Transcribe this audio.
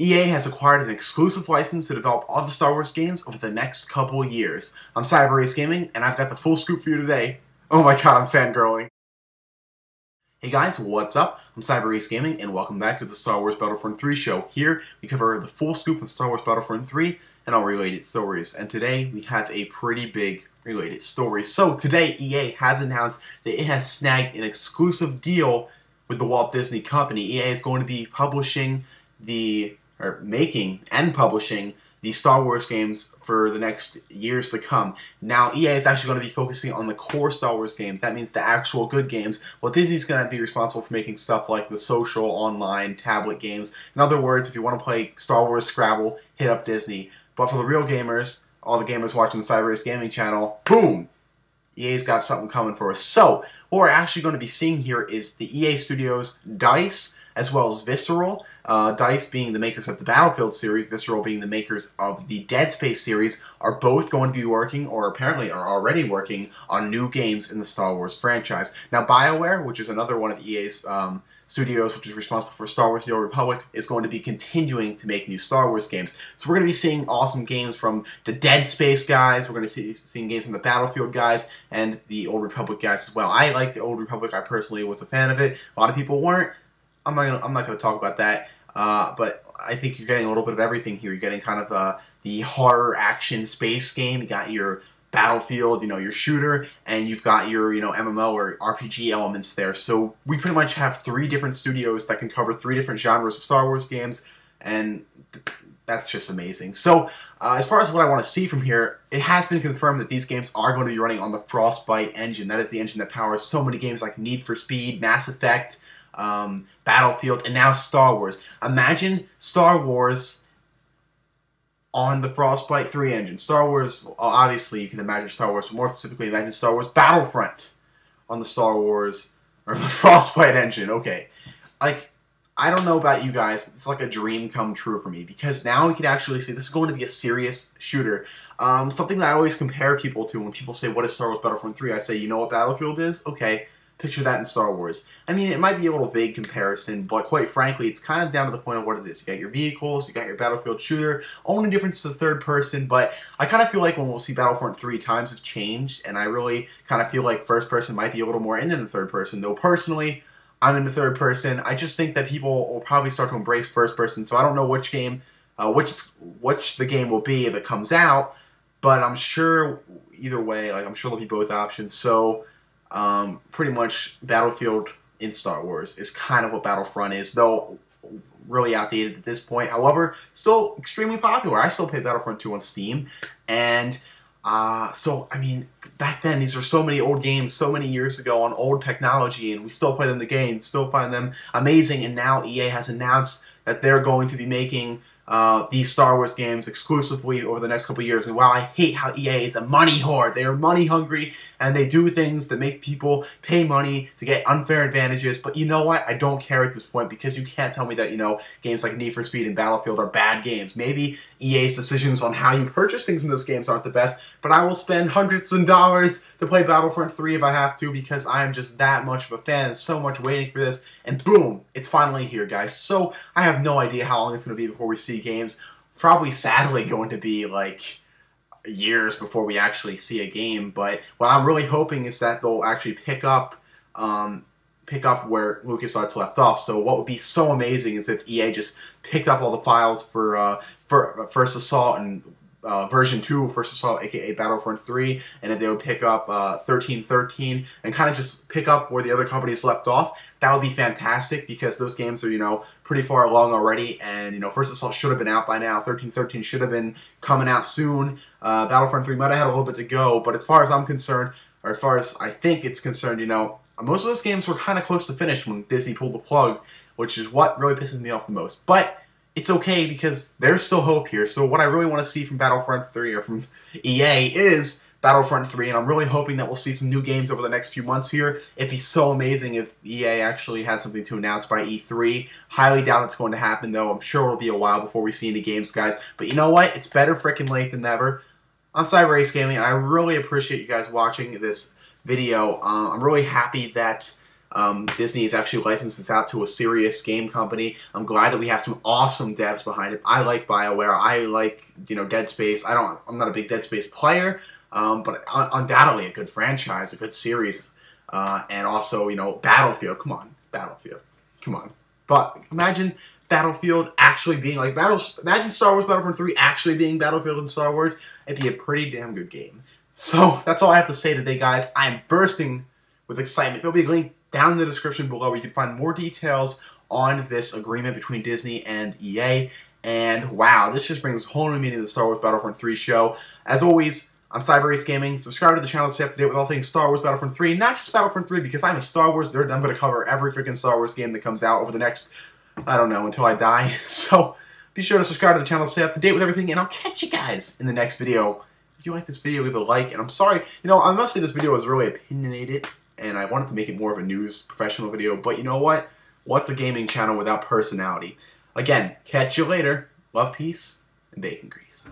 EA has acquired an exclusive license to develop all the Star Wars games over the next couple of years. I'm Cyber Gaming, and I've got the full scoop for you today. Oh my god, I'm fangirling. Hey guys, what's up? I'm Cyber Gaming, and welcome back to the Star Wars Battlefront 3 show. Here, we cover the full scoop of Star Wars Battlefront 3 and all related stories. And today, we have a pretty big related story. So today, EA has announced that it has snagged an exclusive deal with the Walt Disney Company. EA is going to be making and publishing the Star Wars games for the next years to come. Now, EA is actually going to be focusing on the core Star Wars games. That means the actual good games. Well, Disney's going to be responsible for making stuff like the social, online, tablet games. In other words, if you want to play Star Wars Scrabble, hit up Disney. But for the real gamers, all the gamers watching the Cyber Gaming channel, boom! EA's got something coming for us. So, what we're actually going to be seeing here is the EA Studios DICE, as well as Visceral. DICE being the makers of the Battlefield series, Visceral being the makers of the Dead Space series, are both going to be working, or apparently are already working, on new games in the Star Wars franchise. Now, BioWare, which is another one of EA's studios, which is responsible for Star Wars The Old Republic, is going to be continuing to make new Star Wars games. So we're going to be seeing awesome games from the Dead Space guys, we're going to be seeing games from the Battlefield guys, and the Old Republic guys as well. I like the Old Republic, I personally was a fan of it, a lot of people weren't. I'm not going to talk about that, but I think you're getting a little bit of everything here. You're getting kind of the horror action space game. You got your Battlefield, your shooter, and you've got your, MMO or RPG elements there. So we pretty much have 3 different studios that can cover 3 different genres of Star Wars games, and that's just amazing. So as far as what I want to see from here, it has been confirmed that these games are going to be running on the Frostbite engine. That is the engine that powers so many games like Need for Speed, Mass Effect, Battlefield, and now Star Wars. Imagine Star Wars on the Frostbite 3 engine. Star Wars, obviously you can imagine Star Wars, but more specifically imagine Star Wars Battlefront on the Star Wars, or the Frostbite engine. Okay, like, I don't know about you guys, but it's like a dream come true for me, because now we can actually see this is going to be a serious shooter. Something that I always compare people to when people say, what is Star Wars Battlefront 3? I say, you know what Battlefield is? Okay. Picture that in Star Wars. I mean, it might be a little vague comparison, but quite frankly, it's kind of down to the point of what it is. You got your vehicles, you got your Battlefield shooter. Only difference is the third person, but I kind of feel like when we'll see Battlefront 3, times have changed, and I really kind of feel like first person might be a little more in than the third person. Though personally, I'm in the third person. I just think that people will probably start to embrace first person, so I don't know which game, which the game will be if it comes out, but I'm sure either way, like, I'm sure there'll be both options. So pretty much Battlefield in Star Wars is kind of what Battlefront is, though really outdated at this point. However, still extremely popular. I still play Battlefront 2 on Steam, and so, I mean, back then, these were so many old games, so many years ago on old technology, and we still play them the game, still find them amazing, and now EA has announced that they're going to be making these Star Wars games exclusively over the next couple of years. And while I hate how EA is a money whore, they are money hungry, and they do things that make people pay money to get unfair advantages. But you know what? I don't care at this point, because you can't tell me that, games like Need for Speed and Battlefield are bad games. Maybe EA's decisions on how you purchase things in those games aren't the best, but I will spend hundreds of dollars to play Battlefront 3 if I have to, because I am just that much of a fan and so much waiting for this. And boom, it's finally here, guys. So I have no idea how long it's going to be before we see games. Probably, sadly, going to be like years before we actually see a game. But what I'm really hoping is that they'll actually pick up where LucasArts left off. So what would be so amazing is if EA just picked up all the files for First Assault and version 2 of First Assault, aka Battlefront 3, and if they would pick up 1313 and kind of just pick up where the other companies left off. That would be fantastic, because those games are, pretty far along already, and, First Assault should have been out by now. 1313 should have been coming out soon. Battlefront 3 might have had a little bit to go, but as far as I'm concerned, or as far as I think it's concerned, most of those games were kind of close to finish when Disney pulled the plug, which is what really pisses me off the most. But it's okay, because there's still hope here. So what I really want to see from Battlefront 3, or from EA, is Battlefront 3, and I'm really hoping that we'll see some new games over the next few months here. It'd be so amazing if EA actually had something to announce by E3. Highly doubt it's going to happen, though. I'm sure it'll be a while before we see any games, guys. But you know what? It's better freaking late than never. I'm Cyber Gaming, and I really appreciate you guys watching this video. I'm really happy that Disney has actually licensed this out to a serious game company. I'm glad that we have some awesome devs behind it. I like BioWare. I like, you know, Dead Space. I'm not a big Dead Space player, but undoubtedly a good franchise, a good series, and also, you know, Battlefield. Come on, Battlefield. Come on. But imagine Battlefield actually being like imagine Star Wars Battlefront 3 actually being Battlefield in Star Wars. It'd be a pretty damn good game. So that's all I have to say today, guys. I am bursting with excitement. There'll be a link down in the description below where you can find more details on this agreement between Disney and EA. And wow, this just brings a whole new meaning to the Star Wars Battlefront 3 show. As always, I'm CyberAce Gaming. Subscribe to the channel to stay up to date with all things Star Wars Battlefront 3. Not just Battlefront 3, because I'm a Star Wars nerd. I'm going to cover every freaking Star Wars game that comes out over the next, I don't know, until I die. So be sure to subscribe to the channel to stay up to date with everything. And I'll catch you guys in the next video. If you like this video, leave a like. And I'm sorry, you know, I must say this video was really opinionated, and I wanted to make it more of a news professional video. But you know what? What's a gaming channel without personality? Again, catch you later. Love, peace, and bacon grease.